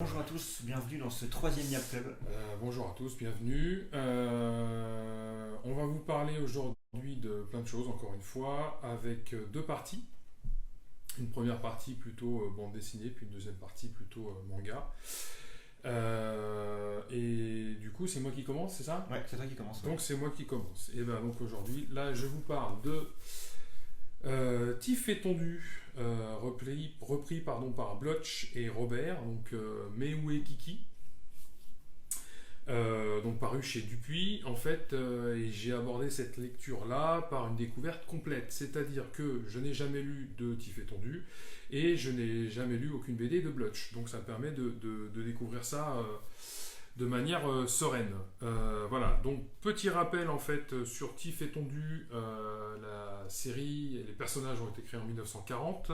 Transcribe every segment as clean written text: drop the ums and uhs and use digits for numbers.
bonjour à tous, bienvenue dans ce troisième Yap Club. Bonjour à tous, bienvenue. On va vous parler aujourd'hui de plein de choses, encore une fois, avec deux parties. Une première partie plutôt bande dessinée, puis une deuxième partie plutôt manga. Et du coup, c'est moi qui commence, c'est ça? Ouais, c'est toi qui commence. Donc c'est moi qui commence. Et ben donc aujourd'hui, là, je vous parle de Tif et Tondu, repris par Blotch et Robert, donc Meou et Kiki. Donc paru chez Dupuis, en fait, et j'ai abordé cette lecture-là par une découverte complète, c'est-à-dire que je n'ai jamais lu de Tif et Tondu, et je n'ai jamais lu aucune BD de Blotch, donc ça me permet de découvrir ça de manière sereine. Voilà, donc petit rappel en fait sur Tif et Tondu, la série et les personnages ont été créés en 1940.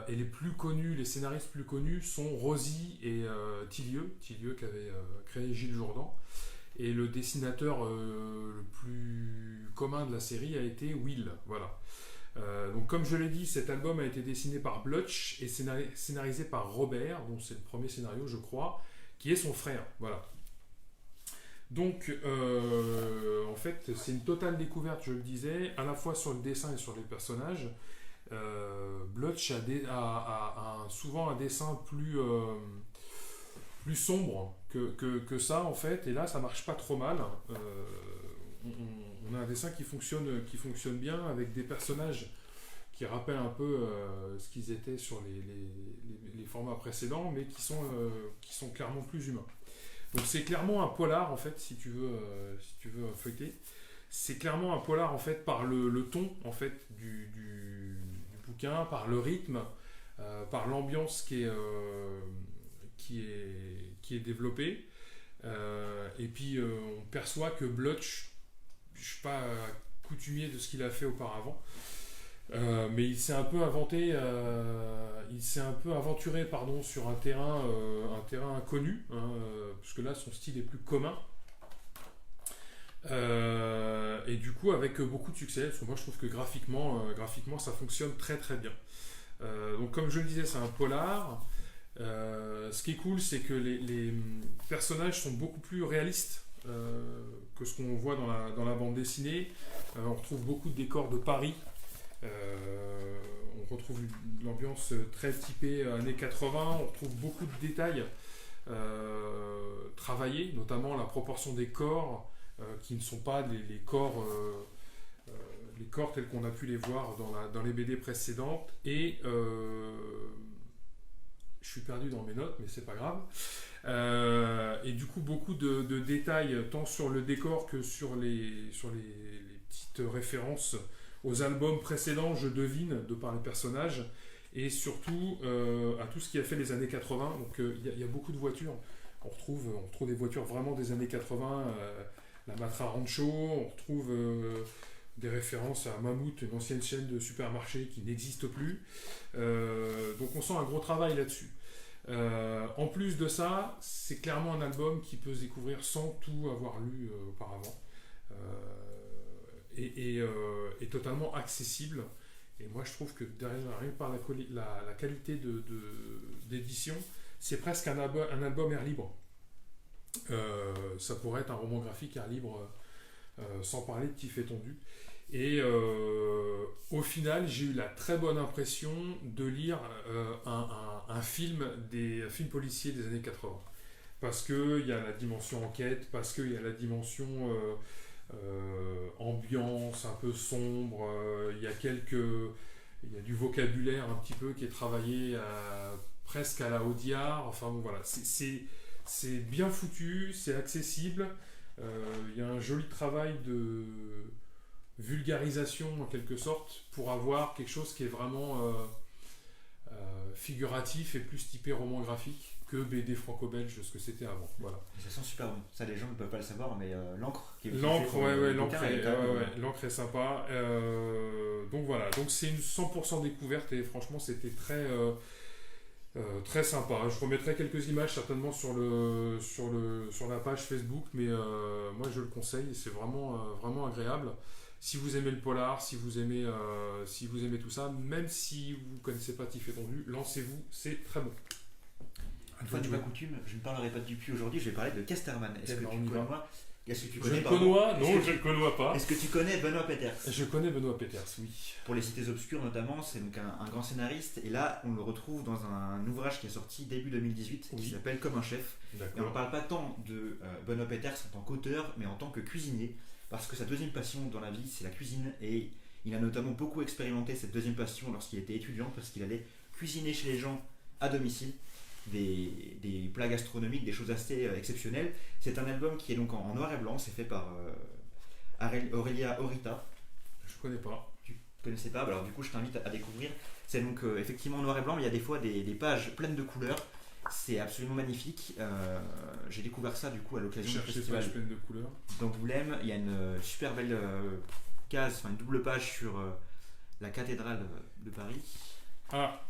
Et les plus connus, les scénaristes plus connus sont Rosie et Tillieux qui avait créé Gilles Jourdan. Et le dessinateur le plus commun de la série a été Will. Voilà. Donc comme je l'ai dit, cet album a été dessiné par Blotch et scénarisé par Robert, dont c'est le premier scénario je crois, qui est son frère. Voilà. Donc en fait c'est une totale découverte, je le disais, à la fois sur le dessin et sur les personnages. Blotch a souvent un dessin plus sombre que ça en fait, et là ça marche pas trop mal. On a un dessin qui fonctionne bien avec des personnages qui rappellent un peu ce qu'ils étaient sur les formats précédents, mais qui sont clairement plus humains. Donc c'est clairement un polar en fait, si tu veux feuilleter. C'est clairement un polar en fait par le ton en fait du bouquin, par le rythme, par l'ambiance qui est développée. Et puis on perçoit que Blotch, je suis pas coutumier de ce qu'il a fait auparavant, mais il s'est un peu aventuré pardon, sur un terrain inconnu, hein, puisque là son style est plus commun. Et du coup avec beaucoup de succès, parce que moi je trouve que graphiquement ça fonctionne très très bien. Donc comme je le disais, c'est un polar. Ce qui est cool, c'est que les personnages sont beaucoup plus réalistes que ce qu'on voit dans la bande dessinée. On retrouve beaucoup de décors de Paris. On retrouve l'ambiance très typée années 80. On retrouve beaucoup de détails travaillés, notamment la proportion des corps. Qui ne sont pas les corps tels qu'on a pu les voir dans les BD précédentes. Et je suis perdu dans mes notes, mais c'est pas grave. Et du coup, beaucoup de détails, tant sur le décor que sur les petites références aux albums précédents, je devine, de par les personnages. Et surtout à tout ce qui a fait les années 80. Donc il y a beaucoup de voitures. On retrouve des voitures vraiment des années 80. La Matra Rancho, on retrouve des références à Mammouth, une ancienne chaîne de supermarchés qui n'existe plus. Donc on sent un gros travail là-dessus. En plus de ça, c'est clairement un album qui peut se découvrir sans tout avoir lu auparavant. Et totalement accessible. Et moi je trouve que derrière, rien que par la qualité d'édition, c'est presque un album air libre. Ça pourrait être un roman graphique air libre, sans parler de Tif et Tondu. Et au final, j'ai eu la très bonne impression de lire un film policier des années 80. Parce qu'il y a la dimension enquête, parce qu'il y a la dimension ambiance un peu sombre, il y a du vocabulaire un petit peu qui est travaillé presque à la Audiard. Enfin bon voilà, c'est bien foutu, c'est accessible. Il y a un joli travail de vulgarisation en quelque sorte pour avoir quelque chose qui est vraiment figuratif et plus typé roman graphique que BD franco-belge, ce que c'était avant. Voilà. Ça sent super bon. Ça, les gens ne peuvent pas le savoir, mais l'encre qui est l'encre est sympa. Donc voilà, donc c'est une 100% découverte et franchement c'était très sympa. Je remettrai quelques images certainement sur la page Facebook, mais moi je le conseille, c'est vraiment agréable. Si vous aimez le polar, si vous aimez tout ça, même si vous ne connaissez pas Tif et Tondu, lancez-vous, c'est très bon. Une fois n'est pas coutume, je ne parlerai pas de Dupuis aujourd'hui, je vais parler de Casterman. Est-ce que tu connais Non, je ne connais pas. Est-ce que tu connais Benoît Peeters? Je connais Benoît Peeters, oui. Pour Les Cités Obscures notamment, c'est donc un grand scénariste, et là on le retrouve dans un ouvrage qui est sorti début 2018 qui s'appelle Comme un chef. Et on ne parle pas tant de Benoît Peeters en tant qu'auteur, mais en tant que cuisinier, parce que sa deuxième passion dans la vie c'est la cuisine, et il a notamment beaucoup expérimenté cette deuxième passion lorsqu'il était étudiant, parce qu'il allait cuisiner chez les gens à domicile des plats gastronomiques, des choses assez exceptionnelles. C'est un album qui est donc en noir et blanc, c'est fait par Aurélia Orita. Je connais pas. Tu connaissais pas? Alors du coup je t'invite à découvrir. C'est donc effectivement noir et blanc, mais il y a des fois des pages pleines de couleurs. C'est absolument magnifique. J'ai découvert ça du coup à l'occasion du festival pages pleines de couleurs d'Angoulême. Il y a une super belle case, enfin une double page sur la cathédrale de Paris. Ah,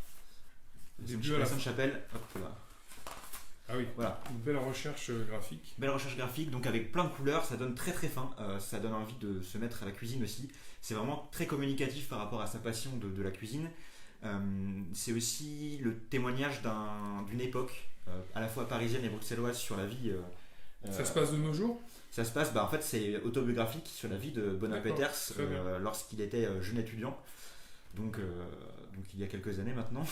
la Sainte-Chapelle. Hop là. Ah oui, voilà. Une belle recherche graphique. Belle recherche graphique, donc avec plein de couleurs, ça donne très très fin, ça donne envie de se mettre à la cuisine aussi. C'est vraiment très communicatif par rapport à sa passion de la cuisine. C'est aussi le témoignage d'une époque, à la fois parisienne et bruxelloise, sur la vie. Ça se passe de nos jours? Ça se passe, en fait c'est autobiographique sur la vie de Benoît Peeters lorsqu'il était jeune étudiant. Donc il y a quelques années maintenant.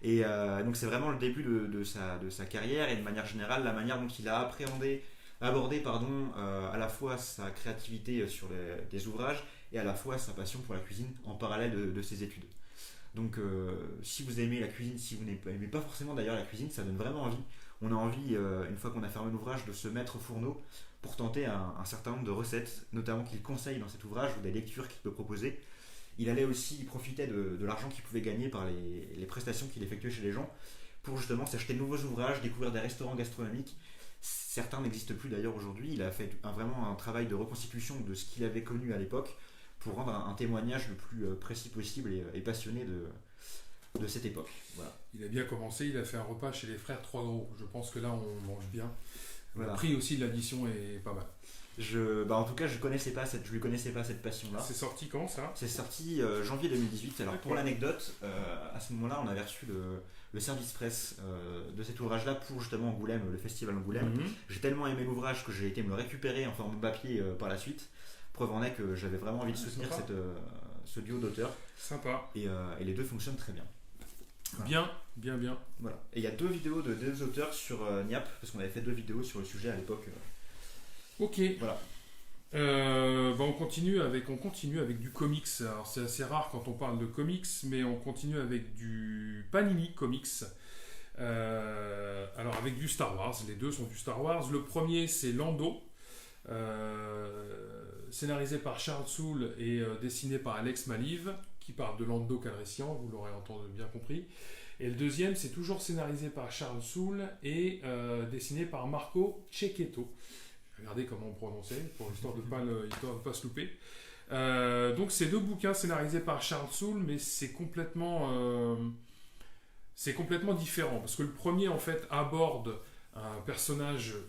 Et donc c'est vraiment le début de sa carrière, et de manière générale la manière dont il a abordé à la fois sa créativité sur des ouvrages et à la fois sa passion pour la cuisine en parallèle de ses études. Donc si vous aimez la cuisine, si vous n'aimez pas forcément d'ailleurs la cuisine, ça donne vraiment envie. On a envie, une fois qu'on a fermé l'ouvrage, de se mettre au fourneau pour tenter un certain nombre de recettes, notamment qu'il conseille dans cet ouvrage, ou des lectures qu'il peut proposer. Il profitait de l'argent qu'il pouvait gagner par les prestations qu'il effectuait chez les gens pour justement s'acheter de nouveaux ouvrages, découvrir des restaurants gastronomiques. Certains n'existent plus d'ailleurs aujourd'hui. Il a fait vraiment un travail de reconstitution de ce qu'il avait connu à l'époque pour rendre un témoignage le plus précis possible et passionné de cette époque. Voilà. Il a bien commencé, il a fait un repas chez les frères Trois Gros. Je pense que là on mange bien. Voilà. Le prix aussi de l'addition est pas mal. En tout cas, je lui connaissais pas cette passion-là. C'est sorti quand ça? C'est sorti janvier 2018. Alors pour l'anecdote, à ce moment-là, on avait reçu le service presse de cet ouvrage-là pour justement Angoulême, le festival Angoulême. J'ai tellement aimé l'ouvrage que j'ai été me le récupérer en forme papier par la suite. Preuve en est que j'avais vraiment envie de soutenir ce duo d'auteurs. Sympa. Et les deux fonctionnent très bien. Voilà. Bien. Voilà. Et il y a 2 vidéos de 2 auteurs sur Niap, parce qu'on avait fait 2 vidéos sur le sujet à l'époque. Ok. Voilà. On continue avec du comics. Alors c'est assez rare quand on parle de comics, mais on continue avec du Panini Comics. Alors avec du Star Wars, les deux sont du Star Wars. Le premier c'est Lando, scénarisé par Charles Soule et dessiné par Alex Maliv, qui parle de Lando Calrissian, vous l'aurez bien compris. Et le deuxième c'est toujours scénarisé par Charles Soule et dessiné par Marco Cecchetto. Regardez comment on prononçait, pour histoire de pas se louper. Donc c'est 2 bouquins scénarisés par Charles Soule, mais c'est complètement différent, parce que le premier en fait aborde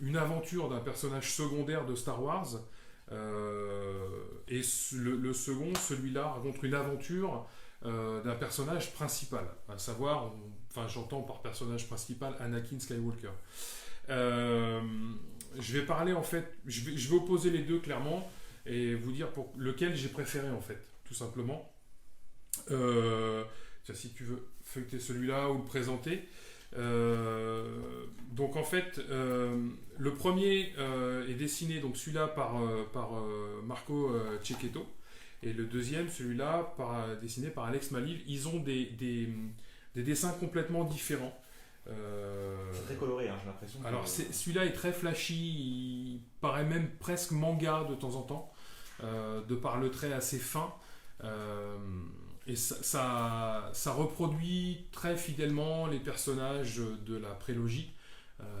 une aventure d'un personnage secondaire de Star Wars, et le second, celui-là, raconte une aventure d'un personnage principal, à savoir, j'entends par personnage principal Anakin Skywalker. Je vais parler en fait, je vais opposer les deux clairement et vous dire pour lequel j'ai préféré en fait, tout simplement. Si tu veux feuilleter celui-là ou le présenter. Donc en fait, le premier est dessiné, donc celui-là par Marco Cecchetto, et le deuxième, celui-là, dessiné par Alex Maliv. Ils ont des dessins complètement différents. C'est très coloré, j'ai l'impression. Alors celui-là est très flashy, il paraît même presque manga de temps en temps, de par le trait assez fin, et ça reproduit très fidèlement les personnages de la prélogie,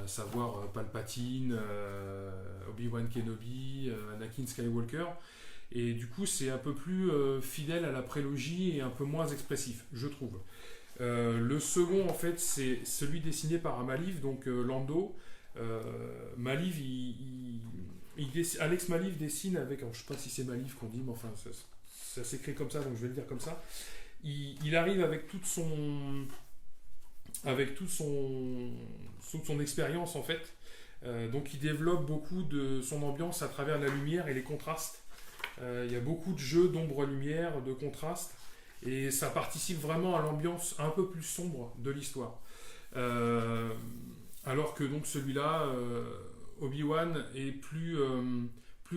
savoir Palpatine, Obi-Wan Kenobi, Anakin Skywalker, et du coup c'est un peu plus fidèle à la prélogie et un peu moins expressif, je trouve. Le second en fait c'est celui dessiné par Maliv, donc Lando. Maliv Alex Maliv dessine avec, alors, je sais pas si c'est Maliv qu'on dit, mais enfin ça s'écrit comme ça, donc je vais le dire comme ça. Il arrive avec toute avec toute son expérience en fait. Donc il développe beaucoup de son ambiance à travers la lumière et les contrastes. Il y a beaucoup de jeux d'ombre-lumière, de contrastes, et ça participe vraiment à l'ambiance un peu plus sombre de l'histoire. Alors que donc celui-là, Obi-Wan, est plus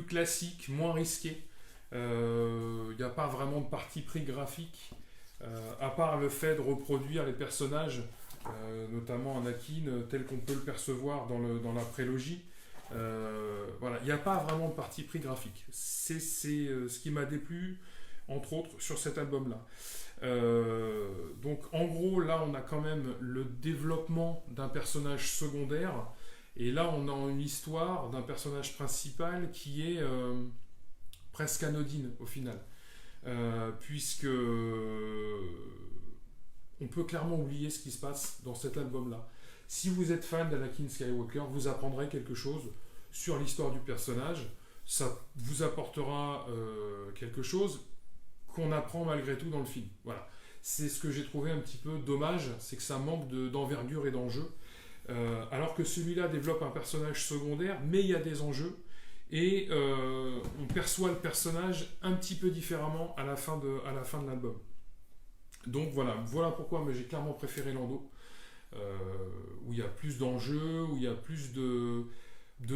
classique, moins risqué. Il n'y a pas vraiment de parti pris graphique, à part le fait de reproduire les personnages, notamment Anakin, tel qu'on peut le percevoir dans la prélogie. Voilà, il n'y a pas vraiment de parti pris graphique. C'est ce qui m'a déplu, entre autres, sur cet album-là. Donc en gros, là, on a quand même le développement d'un personnage secondaire, et là, on a une histoire d'un personnage principal qui est presque anodine au final, puisque on peut clairement oublier ce qui se passe dans cet album-là. Si vous êtes fan d'Anakin Skywalker, vous apprendrez quelque chose sur l'histoire du personnage. Ça vous apportera quelque chose qu'on apprend malgré tout dans le film. Voilà. C'est ce que j'ai trouvé un petit peu dommage, c'est que ça manque d'envergure et d'enjeu. Alors que celui-là développe un personnage secondaire, mais il y a des enjeux, et on perçoit le personnage un petit peu différemment à la fin de l'album. Donc voilà pourquoi j'ai clairement préféré Lando, où il y a plus d'enjeux, où il y a plus de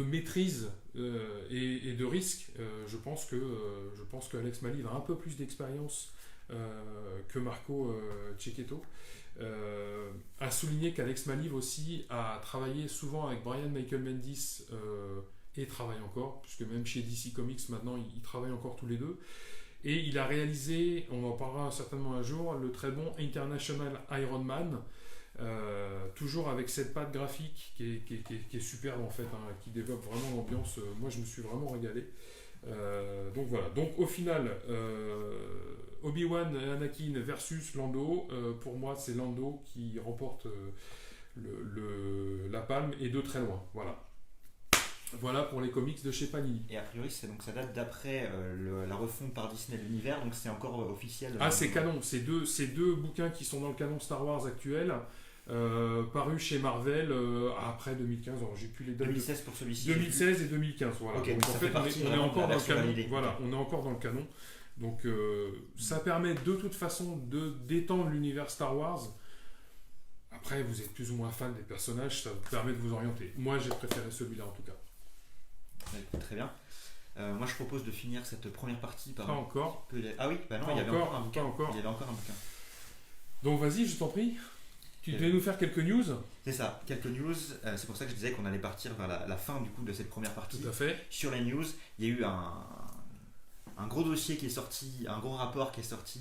maîtrise et de risque. Je pense que Alex Maliv a un peu plus d'expérience que Marco Cecchetto. À souligner qu'Alex Maliv aussi a travaillé souvent avec Brian Michael Bendis, et travaille encore, puisque même chez DC Comics maintenant ils travaillent encore tous les deux, et il a réalisé, on en parlera certainement un jour, le très bon International Iron Man, toujours avec cette patte graphique qui est superbe en fait, hein, qui développe vraiment l'ambiance. Moi je me suis vraiment régalé. Donc voilà, donc au final, Obi-Wan et Anakin versus Lando, pour moi c'est Lando qui remporte la palme, et de très loin. Voilà pour les comics de chez Panini. Et a priori, ça date d'après la refonte par Disney de l'univers, donc c'est encore officiel. Ah, c'est canon. C'est deux bouquins qui sont dans le canon Star Wars actuel, parus chez Marvel après 2015. Alors, j'ai plus les dates. 2016 pour celui-ci. 2016 et 2015. Voilà. Okay, donc en fait, on est encore dans le canon. Voilà, on est encore dans le canon. Donc ça permet de toute façon d'étendre l'univers Star Wars. Après, vous êtes plus ou moins fan des personnages, ça vous permet de vous orienter. Moi, j'ai préféré celui-là en tout cas. Très bien. Moi je propose de finir cette première partie par. Pas encore. Ah oui, bah non, il y avait encore un bouquin. Il y avait encore un bouquin. Donc vas-y, je t'en prie. Tu devais nous faire quelques news. C'est ça, quelques news. C'est pour ça que je disais qu'on allait partir vers la fin du coup de cette première partie. Tout à fait. Sur les news, il y a eu un gros dossier qui est sorti, un gros rapport qui est sorti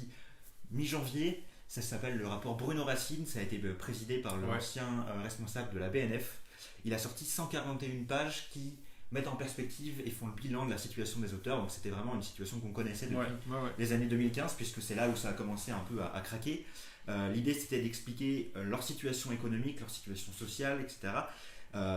mi-janvier. Ça s'appelle le rapport Bruno Racine. Ça a été présidé par l'ancien responsable de la BNF. Il a sorti 141 pages qui mettent en perspective et font le bilan de la situation des auteurs. Donc c'était vraiment une situation qu'on connaissait depuis les années 2015, puisque c'est là où ça a commencé un peu à craquer. L'idée c'était d'expliquer leur situation économique, leur situation sociale, etc.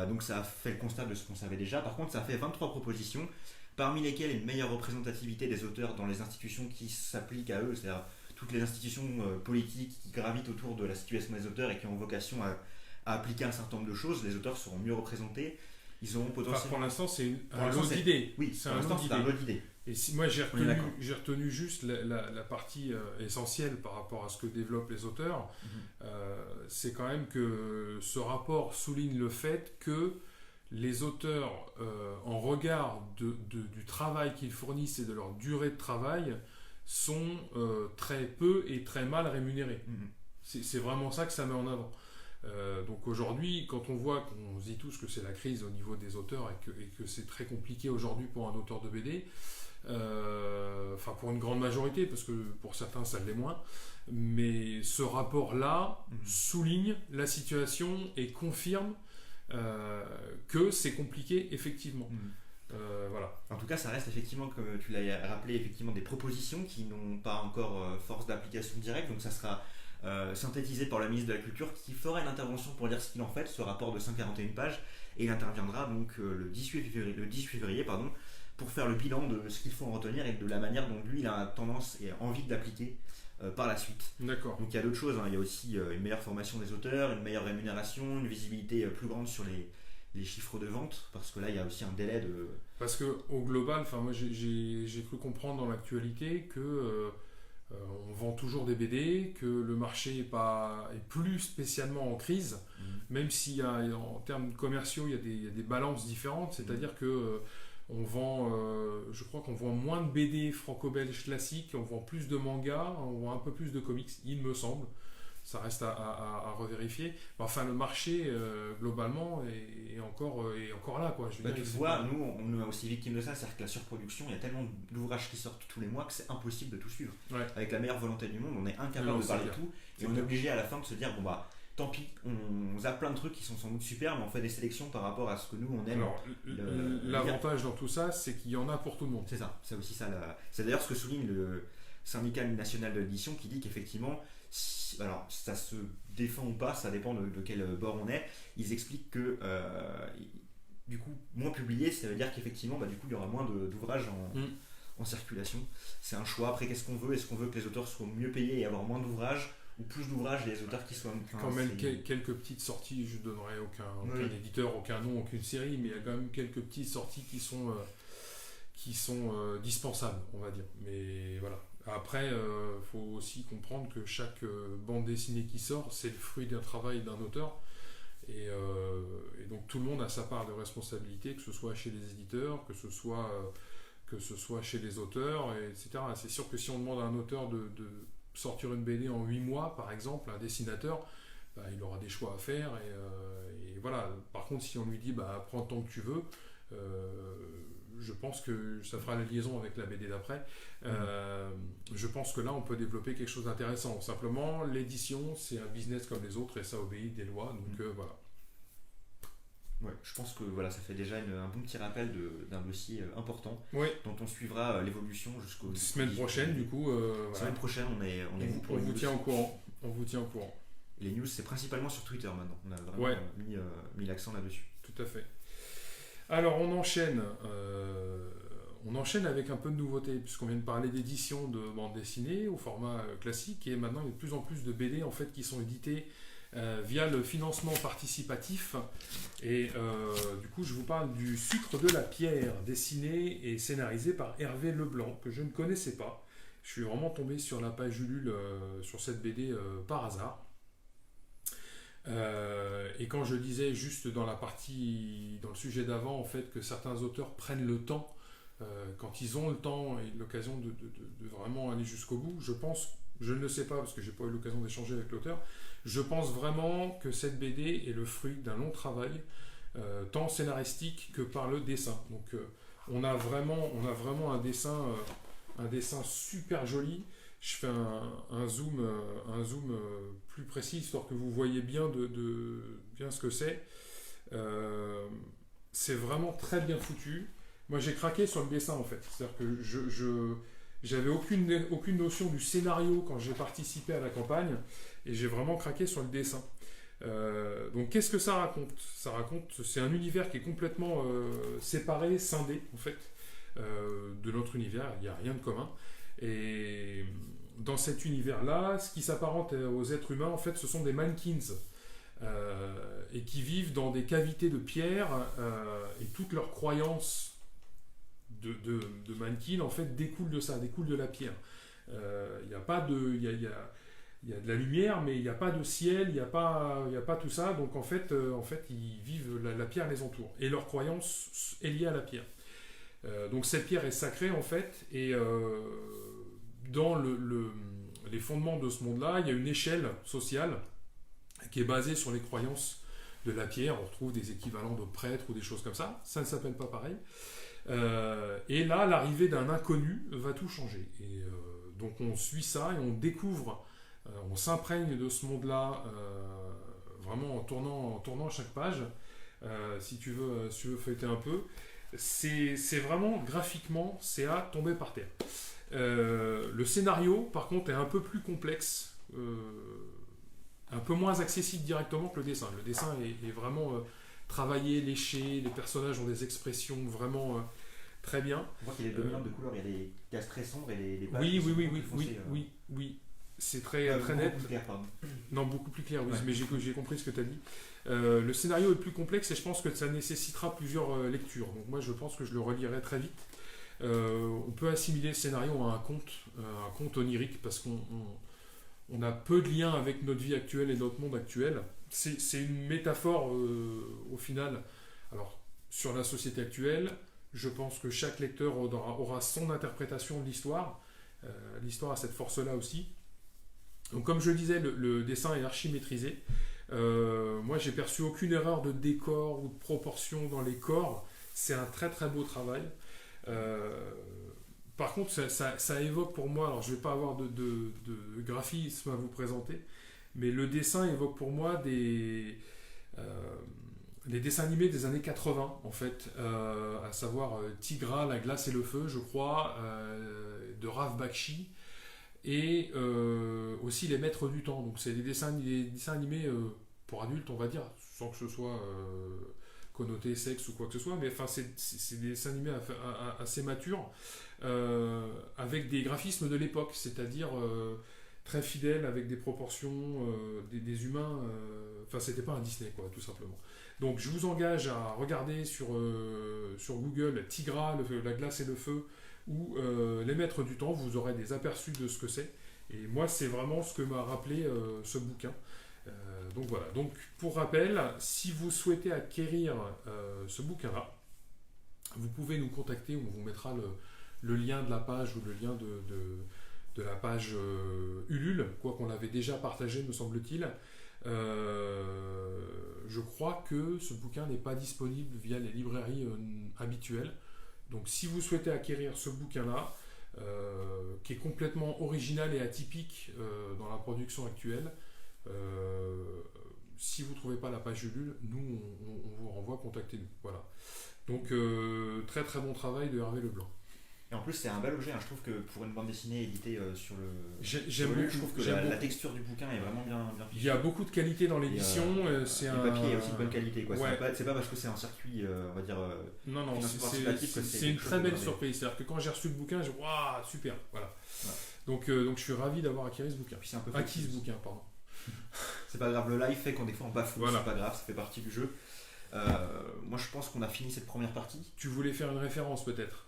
Donc ça a fait le constat de ce qu'on savait déjà. Par contre, ça a fait 23 propositions, parmi lesquelles une meilleure représentativité des auteurs dans les institutions qui s'appliquent à eux, c'est-à-dire toutes les institutions politiques qui gravitent autour de la situation des auteurs et qui ont vocation à appliquer un certain nombre de choses. Les auteurs seront mieux représentés. Ils auront potentiellement. Pour l'instant, c'est un lot d'idées. Oui, c'est un lot d'idées. Et moi, j'ai retenu juste la partie essentielle par rapport à ce que développent les auteurs. C'est quand même que ce rapport souligne le fait que les auteurs, en regard du travail qu'ils fournissent et de leur durée de travail, sont très peu et très mal rémunérés. C'est vraiment ça que ça met en avant. Donc aujourd'hui, quand on voit, qu'on se dit tous que c'est la crise au niveau des auteurs et que c'est très compliqué aujourd'hui pour un auteur de BD, enfin pour une grande majorité, parce que pour certains ça l'est moins, mais ce rapport-là souligne la situation et confirme que c'est compliqué effectivement. Voilà. En tout cas, ça reste effectivement, comme tu l'as rappelé, effectivement des propositions qui n'ont pas encore force d'application directe, donc ça sera synthétisé par la ministre de la Culture qui fera une intervention pour dire ce qu'il en fait, ce rapport de 141 pages, et il interviendra donc le 18 février pour faire le bilan de ce qu'il faut en retenir et de la manière dont lui il a tendance et envie de l'appliquer par la suite. D'accord. Donc il y a d'autres choses, hein. Il y a aussi une meilleure formation des auteurs, une meilleure rémunération, une visibilité plus grande sur les chiffres de vente, parce que là il y a aussi un délai de... Parce que au global, moi j'ai cru comprendre dans l'actualité que on vend toujours des BD, que le marché est plus spécialement en crise, même s'il y a en termes commerciaux il y a des balances différentes, c'est-à-dire que on vend, je crois qu'on vend moins de BD franco-belge classiques, on vend plus de mangas, on vend un peu plus de comics, il me semble. Ça reste à revérifier. Enfin, le marché, globalement, est encore là, quoi. Je veux dire, tu vois, nous, on est aussi victime de ça, c'est-à-dire que la surproduction, il y a tellement d'ouvrages qui sortent tous les mois que c'est impossible de tout suivre. Ouais. Avec la meilleure volonté du monde, on est incapable de parler de tout, et on est obligé à la fin de se dire, bon bah, tant pis, on a plein de trucs qui sont sans doute super, mais on fait des sélections par rapport à ce que nous, on aime. Alors, l'avantage dans tout ça, c'est qu'il y en a pour tout le monde. C'est ça, c'est aussi ça. C'est d'ailleurs ce que souligne le syndicat national de l'édition, qui dit qu'effectivement, alors ça se défend ou pas, ça dépend de quel bord on est. Ils expliquent que du coup, moins publié, ça veut dire qu'effectivement, du coup, il y aura moins d'ouvrages en circulation. C'est un choix. Après, qu'est-ce qu'on veut? Est-ce qu'on veut que les auteurs soient mieux payés et avoir moins d'ouvrages, ou plus d'ouvrages et les auteurs qui soient... Quand même quelques petites sorties, je ne donnerai aucun éditeur, aucun nom, aucune série, mais il y a quand même quelques petites sorties qui sont dispensables, on va dire. Mais voilà. Après, faut aussi comprendre que chaque bande dessinée qui sort, c'est le fruit d'un travail d'un auteur. Et donc tout le monde a sa part de responsabilité, que ce soit chez les éditeurs, que ce soit chez les auteurs, etc. C'est sûr que si on demande à un auteur de sortir une BD en 8 mois, par exemple, un dessinateur, il aura des choix à faire. Et voilà. Par contre, si on lui dit prends le temps que tu veux, je pense que ça fera la liaison avec la BD d'après. Je pense que là, on peut développer quelque chose d'intéressant. Simplement, l'édition, c'est un business comme les autres et ça obéit des lois. Donc voilà. Ouais, je pense que voilà, ça fait déjà un bon petit rappel d'un dossier important, dont on suivra l'évolution jusqu'au... Semaine prochaine, du coup. Semaine prochaine, on vous tient au courant. On vous tient au courant. Les news, c'est principalement sur Twitter maintenant. On a vraiment mis l'accent là-dessus. Tout à fait. Alors on enchaîne avec un peu de nouveauté, puisqu'on vient de parler d'édition de bande dessinée au format classique, et maintenant il y a de plus en plus de BD en fait qui sont édités via le financement participatif. Et du coup je vous parle du Sucre de la Pierre, dessiné et scénarisé par Hervé Leblanc, que je ne connaissais pas. Je suis vraiment tombé sur la page Ulule sur cette BD par hasard. Et quand je disais juste dans le sujet d'avant, en fait, que certains auteurs prennent le temps, quand ils ont le temps et l'occasion de vraiment aller jusqu'au bout, je ne le sais pas parce que j'ai pas eu l'occasion d'échanger avec l'auteur, je pense vraiment que cette BD est le fruit d'un long travail, tant scénaristique que par le dessin. Donc on a vraiment un dessin super joli. Je fais un zoom plus précis, histoire que vous voyez bien bien ce que c'est. C'est vraiment très bien foutu. Moi, j'ai craqué sur le dessin, en fait. C'est-à-dire que j'avais aucune notion du scénario quand j'ai participé à la campagne, et j'ai vraiment craqué sur le dessin. Donc, qu'est-ce que ça raconte? C'est un univers qui est complètement séparé, scindé, en fait, de notre univers. Il n'y a rien de commun. Et dans cet univers-là, ce qui s'apparente aux êtres humains, en fait, ce sont des mannequins et qui vivent dans des cavités de pierre, et toutes leurs croyances de mannequins, en fait, découlent de ça, découlent de la pierre. Il y a de la lumière, mais il n'y a pas de ciel, il n'y a pas tout ça. Donc en fait ils vivent, la pierre les entoure, et leur croyance est liée à la pierre. Donc cette pierre est sacrée, en fait, et dans les fondements de ce monde-là, il y a une échelle sociale qui est basée sur les croyances de la pierre. On retrouve des équivalents de prêtres ou des choses comme ça. Ça ne s'appelle pas pareil. Et là, l'arrivée d'un inconnu va tout changer. Et donc on suit ça et on découvre, on s'imprègne de ce monde-là, vraiment en tournant chaque page. Si tu veux feuilleter un peu. C'est vraiment, graphiquement, c'est à tomber par terre. Le scénario, par contre, est un peu plus complexe, un peu moins accessible directement que le dessin. Le dessin est vraiment travaillé, léché, les personnages ont des expressions vraiment très bien. On voit qu'il y a des dominantes de couleurs, il y a des cases très sombres et des pages oui. c'est très, très net. Clair, pardon. Non, beaucoup plus clair, oui, Ouais. mais j'ai compris ce que tu as dit. Le scénario est plus complexe et je pense que ça nécessitera plusieurs lectures. Donc moi, je pense que je le relirai très vite. On peut assimiler le scénario à un conte onirique, parce qu'on a peu de liens avec notre vie actuelle et notre monde actuel. C'est une métaphore au final. Alors, sur la société actuelle, je pense que chaque lecteur aura son interprétation de l'histoire. L'histoire a cette force-là aussi. Donc, comme je le disais, le dessin est archi maîtrisé. Moi, j'ai perçu aucune erreur de décor ou de proportion dans les corps. C'est un très très beau travail. Par contre, ça évoque pour moi, alors je ne vais pas avoir de graphisme à vous présenter, mais le dessin évoque pour moi des dessins animés des années 80, en fait, à savoir Tigra, la glace et le feu, je crois, de Rav Bakshi, et aussi Les Maîtres du Temps. Donc c'est des dessins animés pour adultes, on va dire, sans que ce soit connoté sexe ou quoi que ce soit, mais enfin c'est des dessins animés assez matures, avec des graphismes de l'époque, c'est-à-dire très fidèles, avec des proportions, des humains, enfin c'était pas un Disney, quoi, tout simplement. Donc je vous engage à regarder sur Google Tigra, la glace et le feu, ou Les Maîtres du Temps, vous aurez des aperçus de ce que c'est. Et moi, c'est vraiment ce que m'a rappelé ce bouquin. Donc voilà. Donc pour rappel, si vous souhaitez acquérir ce bouquin-là, vous pouvez nous contacter. On vous mettra le lien de la page ou le lien de la page Ulule, quoi qu'on l'avait déjà partagé, me semble-t-il. Je crois que ce bouquin n'est pas disponible via les librairies habituelles. Donc si vous souhaitez acquérir ce bouquin-là, qui est complètement original et atypique dans la production actuelle, si vous ne trouvez pas la page Ulule, nous on vous renvoie, contactez-nous. Voilà. Donc très très bon travail de Hervé Leblanc. Et en plus, c'est un bel objet, hein. Je trouve que pour une bande dessinée éditée sur le. J'aime je beaucoup. trouve que la texture du bouquin est vraiment bien Il fichue. y a beaucoup de qualité dans l'édition. Le papier est aussi de bonne qualité, quoi. Ouais. C'est pas parce que c'est un circuit, on va dire. Non, participatif que c'est une quelque très chose de belle merveilleux. surprise. C'est-à-dire que quand j'ai reçu le bouquin, j'ai dit waouh, super. Voilà. Ouais. Donc je suis ravi d'avoir acquis ce bouquin. Puis c'est un peu Acquis ce bouquin, pardon. C'est pas grave, le live fait qu'on des fois on bafoue, Voilà. c'est pas grave, ça fait partie du jeu. Moi je pense qu'on a fini cette première partie. Tu voulais faire une référence peut-être?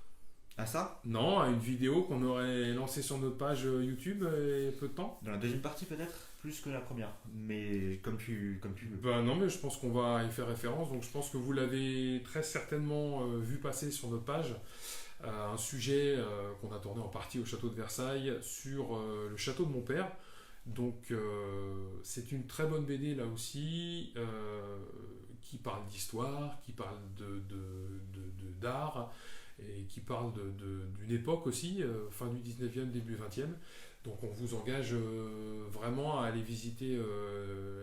À ça, Non, à une vidéo qu'on aurait lancée sur notre page YouTube il y a peu de temps. dans la deuxième partie peut-être, plus que la première. Mais comme tu veux. Ben non, mais je pense qu'on va y faire référence. Donc je pense que vous l'avez très certainement vu passer sur notre page. Un sujet qu'on a tourné en partie au château de Versailles sur le château de mon père. Donc c'est une très bonne BD là aussi, qui parle d'histoire, qui parle d'art, et qui parle d'une époque aussi, fin du 19e, début 20e. Donc on vous engage vraiment à aller visiter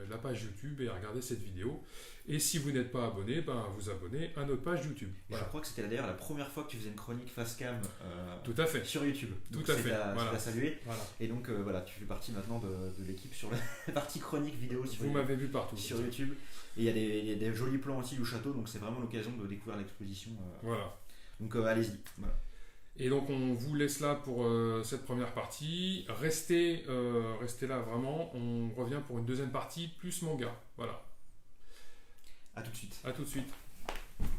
la page YouTube et à regarder cette vidéo. Et si vous n'êtes pas abonné, vous abonnez à notre page YouTube. Et Voilà. je crois que c'était d'ailleurs la première fois que tu faisais une chronique face cam Tout à fait. sur YouTube. Donc Tout à fait. C'est Voilà. à saluer. Voilà. Et donc voilà, tu fais partie maintenant de l'équipe sur la partie chronique vidéo Vous m'avez vu partout. sur YouTube. Et il y a des jolis plans aussi du château, donc c'est vraiment l'occasion de découvrir l'exposition. Voilà. Donc allez-y. Voilà. Et donc on vous laisse là pour cette première partie. Restez là vraiment. On revient pour une deuxième partie plus manga. Voilà. À tout de suite. À tout de suite.